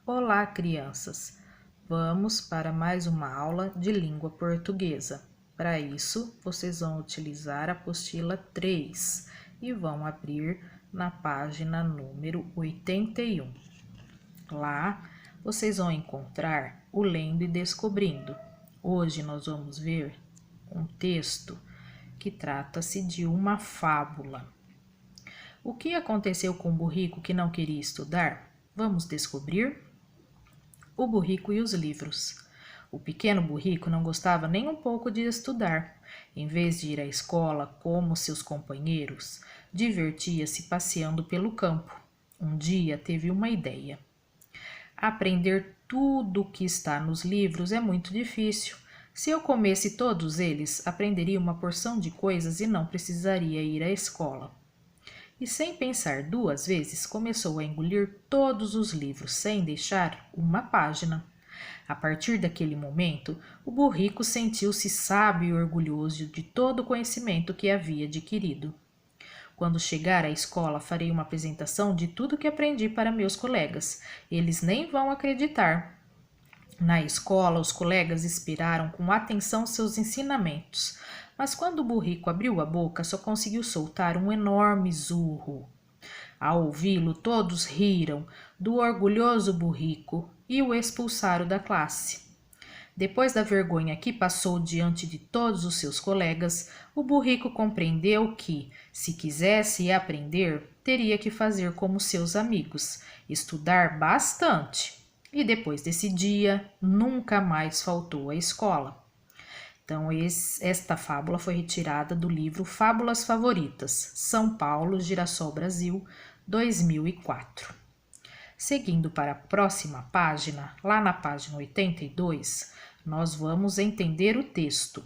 Olá, crianças! Vamos para mais uma aula de língua portuguesa. Para isso, vocês vão utilizar a apostila 3 e vão abrir na página número 81. Lá, vocês vão encontrar o Lendo e Descobrindo. Hoje nós vamos ver um texto que trata-se de uma fábula. O que aconteceu com o burrico que não queria estudar? Vamos descobrir? O burrico e os livros. O pequeno burrico não gostava nem um pouco de estudar. Em vez de ir à escola como seus companheiros, divertia-se passeando pelo campo. Um dia teve uma ideia. Aprender tudo o que está nos livros é muito difícil. Se eu comesse todos eles, aprenderia uma porção de coisas e não precisaria ir à escola. E sem pensar duas vezes, começou a engolir todos os livros, sem deixar uma página. A partir daquele momento, o burrico sentiu-se sábio e orgulhoso de todo o conhecimento que havia adquirido. Quando chegar à escola, farei uma apresentação de tudo que aprendi para meus colegas. Eles nem vão acreditar. Na escola, os colegas esperaram com atenção seus ensinamentos, mas quando o burrico abriu a boca, só conseguiu soltar um enorme zurro. Ao ouvi-lo, todos riram do orgulhoso burrico e o expulsaram da classe. Depois da vergonha que passou diante de todos os seus colegas, o burrico compreendeu que, se quisesse aprender, teria que fazer como seus amigos, estudar bastante. E depois desse dia, nunca mais faltou à escola. Então, esta fábula foi retirada do livro Fábulas Favoritas, São Paulo, Girassol Brasil, 2004. Seguindo para a próxima página, lá na página 82, nós vamos entender o texto.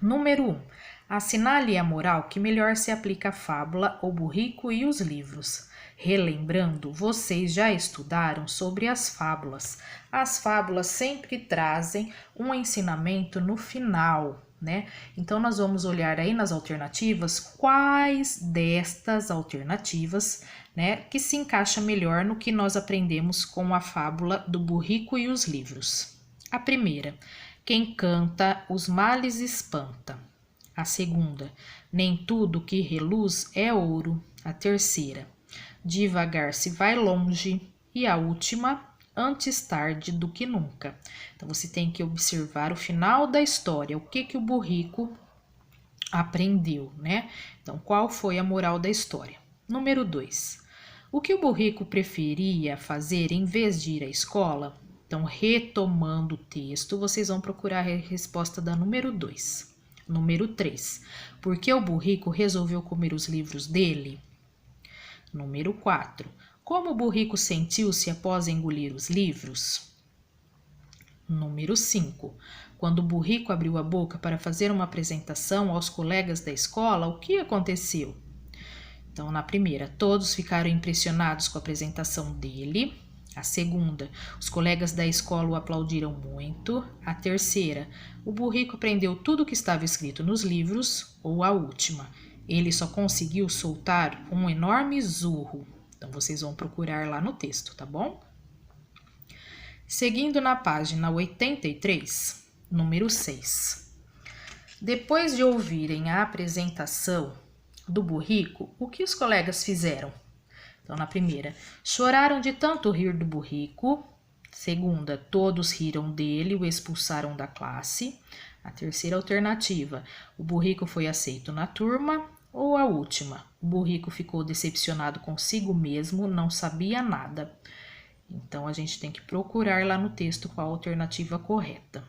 Número 1. Assinale a moral que melhor se aplica à fábula O Burrico e os Livros. Relembrando, vocês já estudaram sobre as fábulas. As fábulas sempre trazem um ensinamento no final, né? Então, nós vamos olhar aí nas alternativas quais destas alternativas, né, que se encaixa melhor no que nós aprendemos com a fábula do Burrico e os Livros. A primeira, quem canta os males espanta. A segunda, nem tudo que reluz é ouro. A terceira, devagar se vai longe. E a última, antes tarde do que nunca. Então, você tem que observar o final da história, o que o burrico aprendeu, né? Então, qual foi a moral da história? Número 2. O que o burrico preferia fazer em vez de ir à escola? Então, retomando o texto, vocês vão procurar a resposta da número 2. Número 3. Por que o burrico resolveu comer os livros dele? Número 4. Como o burrico sentiu-se após engolir os livros? Número 5. Quando o burrico abriu a boca para fazer uma apresentação aos colegas da escola, o que aconteceu? Então, na primeira, todos ficaram impressionados com a apresentação dele. A segunda, os colegas da escola o aplaudiram muito. A terceira, o burrico aprendeu tudo o que estava escrito nos livros. Ou a última, ele só conseguiu soltar um enorme zurro. Então, vocês vão procurar lá no texto, tá bom? Seguindo na página 83, número 6. Depois de ouvirem a apresentação do burrico, o que os colegas fizeram? Então, na primeira, choraram de tanto rir do burrico. Segunda, todos riram dele, o expulsaram da classe. A terceira alternativa, o burrico foi aceito na turma. Ou a última, o burrico ficou decepcionado consigo mesmo, não sabia nada. Então, a gente tem que procurar lá no texto qual a alternativa correta.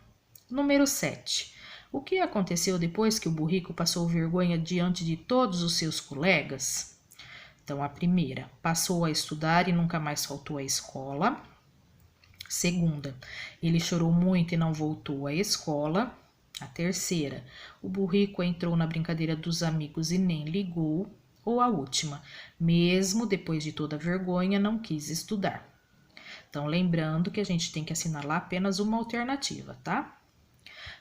Número 7. O que aconteceu depois que o burrico passou vergonha diante de todos os seus colegas? Então, a primeira, passou a estudar e nunca mais faltou à escola. Segunda, ele chorou muito e não voltou à escola. A terceira, o burrico entrou na brincadeira dos amigos e nem ligou. Ou a última, mesmo depois de toda a vergonha, não quis estudar. Então, lembrando que a gente tem que assinalar apenas uma alternativa, tá?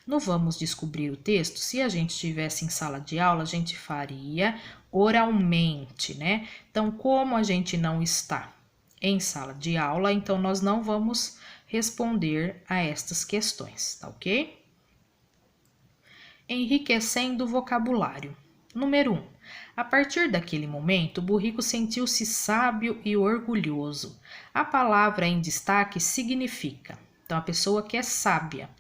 No Vamos Descobrir o Texto, se a gente estivesse em sala de aula, a gente faria oralmente, né? Então, como a gente não está em sala de aula, então nós não vamos responder a estas questões, tá ok? Enriquecendo o vocabulário. Número 1. A partir daquele momento, o burrico sentiu-se sábio e orgulhoso. A palavra em destaque significa, então, a pessoa que é sábia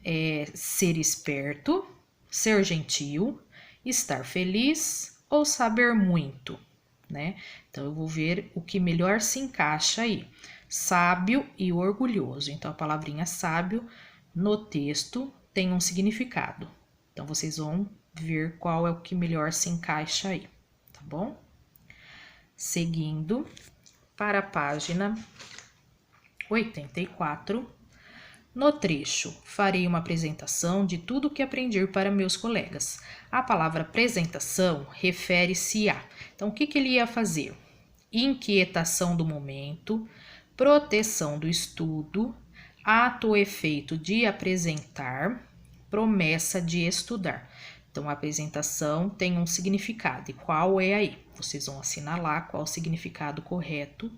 é ser esperto, ser gentil, estar feliz ou saber muito, né? Então, eu vou ver o que melhor se encaixa aí. Sábio e orgulhoso. Então, a palavrinha sábio no texto tem um significado. Então, vocês vão ver qual é o que melhor se encaixa aí, tá bom? Seguindo para a página 84, no trecho, farei uma apresentação de tudo o que aprendi para meus colegas. A palavra apresentação refere-se a... Então, o que ele ia fazer? Inquietação do momento, proteção do estudo, ato ou efeito de apresentar, promessa de estudar. Então, a apresentação tem um significado. E qual é aí? Vocês vão assinalar qual o significado correto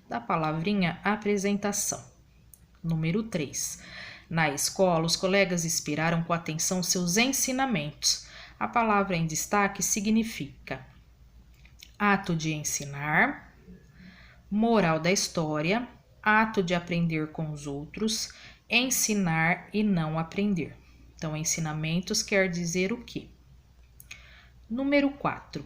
da palavrinha apresentação. Número 3. Na escola, os colegas esperaram com atenção seus ensinamentos. A palavra em destaque significa ato de ensinar, moral da história, ato de aprender com os outros, ensinar e não aprender. Então, ensinamentos quer dizer o quê? Número 4.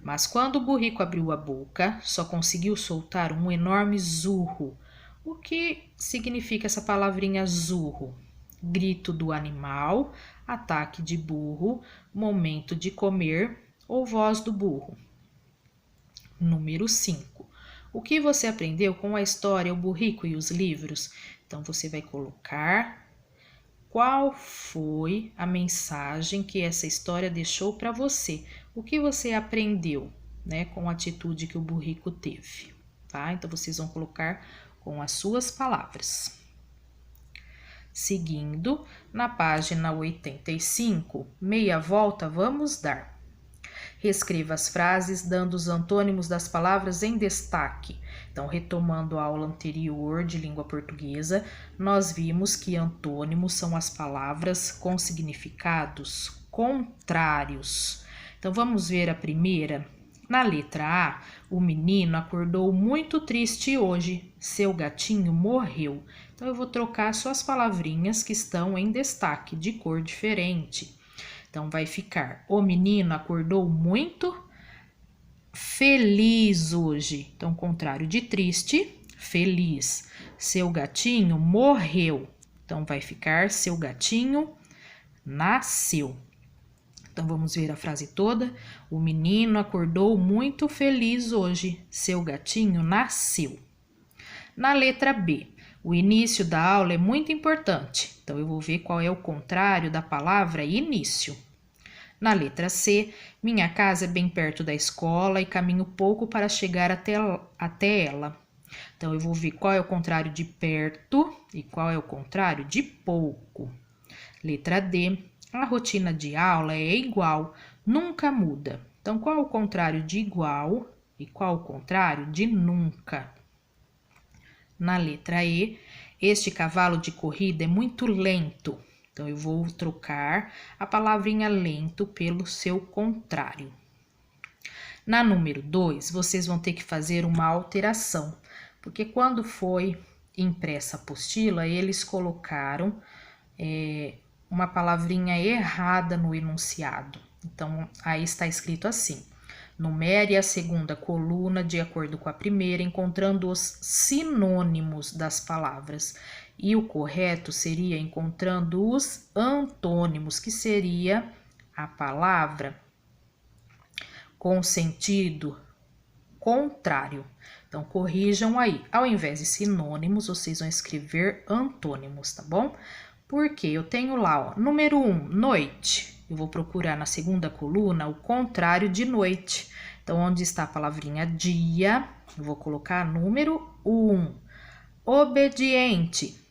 Mas quando o burrico abriu a boca, só conseguiu soltar um enorme zurro. O que significa essa palavrinha zurro? Grito do animal, ataque de burro, momento de comer ou voz do burro. Número 5. O que você aprendeu com a história O Burrico e os Livros? Então, você vai colocar qual foi a mensagem que essa história deixou para você. O que você aprendeu, né, com a atitude que o burrico teve, tá? Então, vocês vão colocar com as suas palavras. Seguindo, na página 85, meia volta vamos dar. Reescreva as frases dando os antônimos das palavras em destaque. Então, retomando a aula anterior de língua portuguesa, nós vimos que antônimos são as palavras com significados contrários. Então, vamos ver a primeira. Na letra A, o menino acordou muito triste hoje. Seu gatinho morreu. Então, eu vou trocar só as palavrinhas que estão em destaque, de cor diferente. Então, vai ficar, o menino acordou muito feliz hoje. Então, contrário de triste, feliz. Seu gatinho morreu. Então, vai ficar, seu gatinho nasceu. Então, vamos ver a frase toda. O menino acordou muito feliz hoje. Seu gatinho nasceu. Na letra B, o início da aula é muito importante. Então, eu vou ver qual é o contrário da palavra início. Na letra C, minha casa é bem perto da escola e caminho pouco para chegar até ela. Então, eu vou ver qual é o contrário de perto e qual é o contrário de pouco. Letra D, a rotina de aula é igual, nunca muda. Então, qual é o contrário de igual e qual é o contrário de nunca? Na letra E, este cavalo de corrida é muito lento. Então, eu vou trocar a palavrinha lento pelo seu contrário. Na número 2, vocês vão ter que fazer uma alteração, porque quando foi impressa a apostila, eles colocaram uma palavrinha errada no enunciado. Então, aí está escrito assim: numere a segunda coluna de acordo com a primeira, encontrando os sinônimos das palavras. E o correto seria encontrando os antônimos, que seria a palavra com sentido contrário. Então, corrijam aí. Ao invés de sinônimos, vocês vão escrever antônimos, tá bom? Porque eu tenho lá, ó, número 1, noite. Eu vou procurar na segunda coluna o contrário de noite. Então, onde está a palavrinha dia, eu vou colocar número 1. Obediente.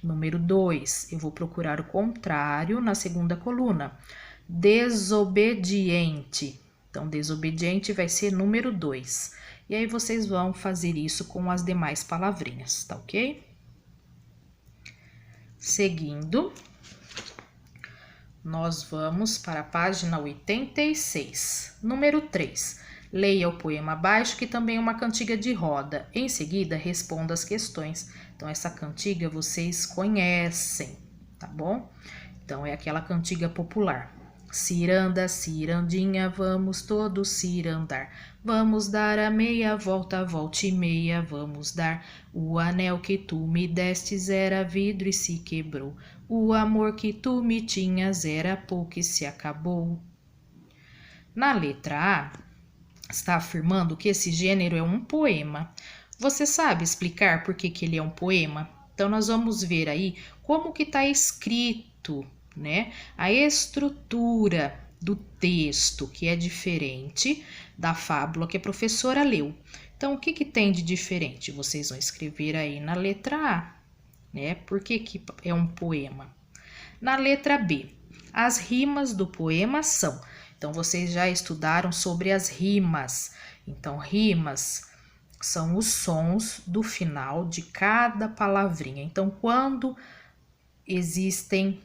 Número 2, eu vou procurar o contrário na segunda coluna. Desobediente. Então, desobediente vai ser número 2. E aí vocês vão fazer isso com as demais palavrinhas, tá ok? Seguindo, nós vamos para a página 86, número 3. Leia o poema abaixo, que também é uma cantiga de roda. Em seguida, responda as questões. Então, essa cantiga vocês conhecem, tá bom? Então, é aquela cantiga popular. Ciranda, cirandinha, vamos todos cirandar. Vamos dar a meia volta, volte e meia, vamos dar. O anel que tu me destes era vidro e se quebrou. O amor que tu me tinhas era pouco e se acabou. Na letra A, está afirmando que esse gênero é um poema. Você sabe explicar por que ele é um poema? Então, nós vamos ver aí como que está escrito, né? A estrutura do texto, que é diferente da fábula que a professora leu. Então, o que tem de diferente? Vocês vão escrever aí na letra A, né? Por que é um poema? Na letra B, as rimas do poema são... Então, vocês já estudaram sobre as rimas. Então, rimas são os sons do final de cada palavrinha. Então, quando existem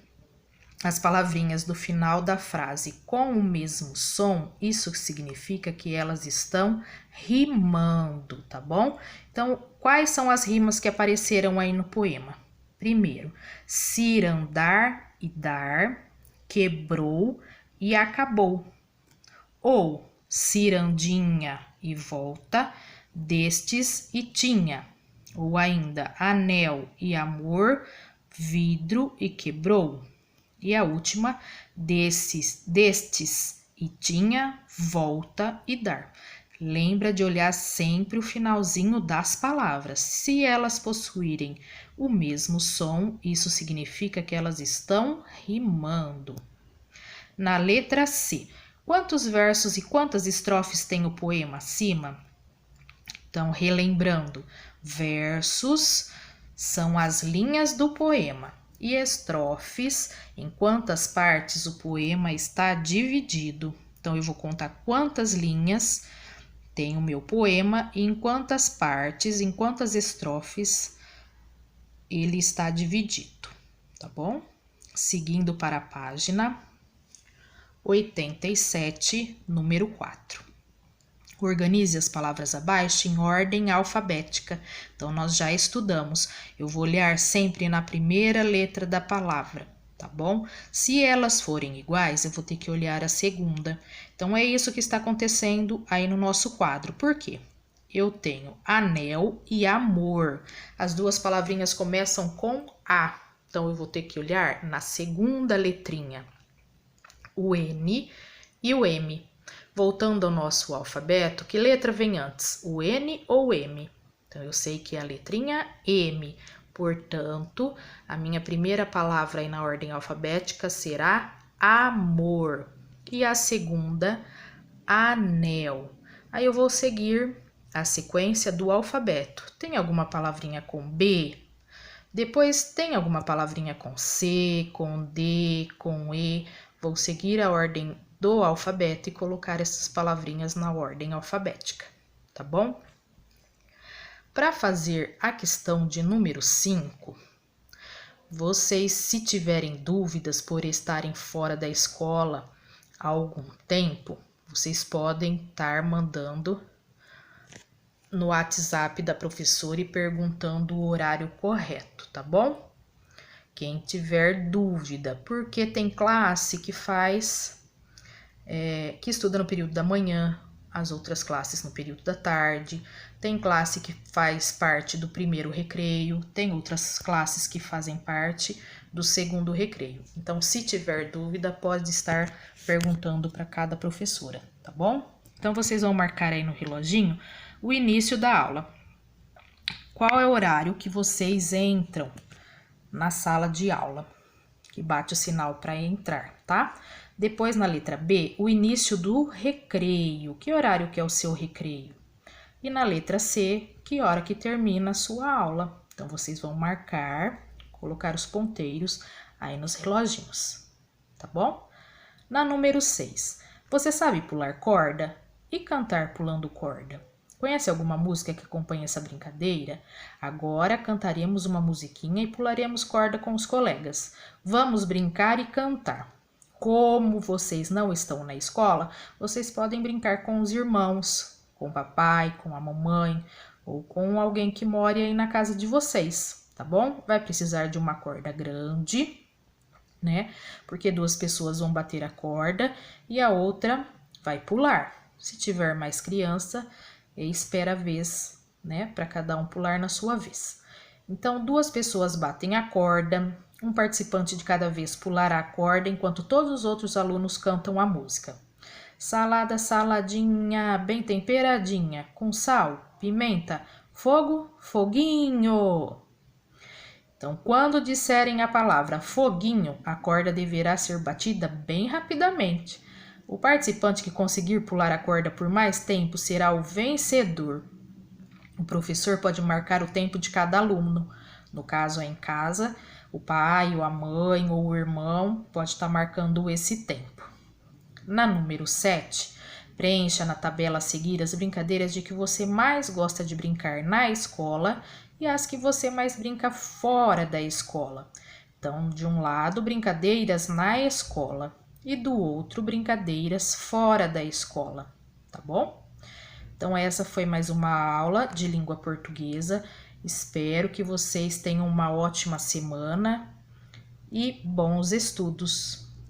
as palavrinhas do final da frase com o mesmo som, isso significa que elas estão rimando, tá bom? Então, quais são as rimas que apareceram aí no poema? Primeiro, cirandar e dar, quebrou e acabou. Ou cirandinha e volta, destes e tinha. Ou ainda, anel e amor, vidro e quebrou. E a última, destes e tinha, volta e dar. Lembra de olhar sempre o finalzinho das palavras. Se elas possuírem o mesmo som, isso significa que elas estão rimando. Na letra C, quantos versos e quantas estrofes tem o poema acima? Então, relembrando, versos são as linhas do poema e estrofes, em quantas partes o poema está dividido. Então, eu vou contar quantas linhas tem o meu poema e em quantas partes, em quantas estrofes ele está dividido, tá bom? Seguindo para a página 87, número 4. Organize as palavras abaixo em ordem alfabética. Então, nós já estudamos. Eu vou olhar sempre na primeira letra da palavra, tá bom? Se elas forem iguais, eu vou ter que olhar a segunda. Então, é isso que está acontecendo aí no nosso quadro. Por quê? Eu tenho anel e amor. As duas palavrinhas começam com A. Então, eu vou ter que olhar na segunda letrinha. O N e o M. Voltando ao nosso alfabeto, que letra vem antes, o N ou o M? Então, eu sei que é a letrinha M. Portanto, a minha primeira palavra aí na ordem alfabética será amor. E a segunda, anel. Aí eu vou seguir a sequência do alfabeto. Tem alguma palavrinha com B? Depois tem alguma palavrinha com C, com D, com E. Vou seguir a ordem do alfabeto e colocar essas palavrinhas na ordem alfabética, tá bom? Para fazer a questão de número 5, vocês, se tiverem dúvidas por estarem fora da escola há algum tempo, vocês podem estar mandando no WhatsApp da professora e perguntando o horário correto, tá bom? Quem tiver dúvida, porque tem classe que que estuda no período da manhã, as outras classes no período da tarde, tem classe que faz parte do primeiro recreio, tem outras classes que fazem parte do segundo recreio. Então, se tiver dúvida, pode estar perguntando para cada professora, tá bom? Então, vocês vão marcar aí no reloginho o início da aula. Qual é o horário que vocês entram na sala de aula? Que bate o sinal para entrar, tá? Depois, na letra B, o início do recreio. Que horário que é o seu recreio? E na letra C, que hora que termina a sua aula? Então, vocês vão marcar, colocar os ponteiros aí nos reloginhos, tá bom? Na número 6, você sabe pular corda e cantar pulando corda? Conhece alguma música que acompanha essa brincadeira? Agora cantaremos uma musiquinha e pularemos corda com os colegas. Vamos brincar e cantar. Como vocês não estão na escola, vocês podem brincar com os irmãos, com o papai, com a mamãe ou com alguém que mora aí na casa de vocês, tá bom? Vai precisar de uma corda grande, né? Porque 2 pessoas vão bater a corda e a outra vai pular. Se tiver mais criança, espera a vez, né? Para cada um pular na sua vez. Então, 2 pessoas batem a corda, um participante de cada vez pulará a corda enquanto todos os outros alunos cantam a música. Salada, saladinha, bem temperadinha, com sal, pimenta, fogo, foguinho. Então, quando disserem a palavra foguinho, a corda deverá ser batida bem rapidamente. O participante que conseguir pular a corda por mais tempo será o vencedor. O professor pode marcar o tempo de cada aluno. No caso, em casa, o pai, ou a mãe ou o irmão pode estar marcando esse tempo. Na número 7, preencha na tabela a seguir as brincadeiras de que você mais gosta de brincar na escola e as que você mais brinca fora da escola. Então, de um lado, brincadeiras na escola e do outro, brincadeiras fora da escola, tá bom? Então, essa foi mais uma aula de língua portuguesa. Espero que vocês tenham uma ótima semana e bons estudos.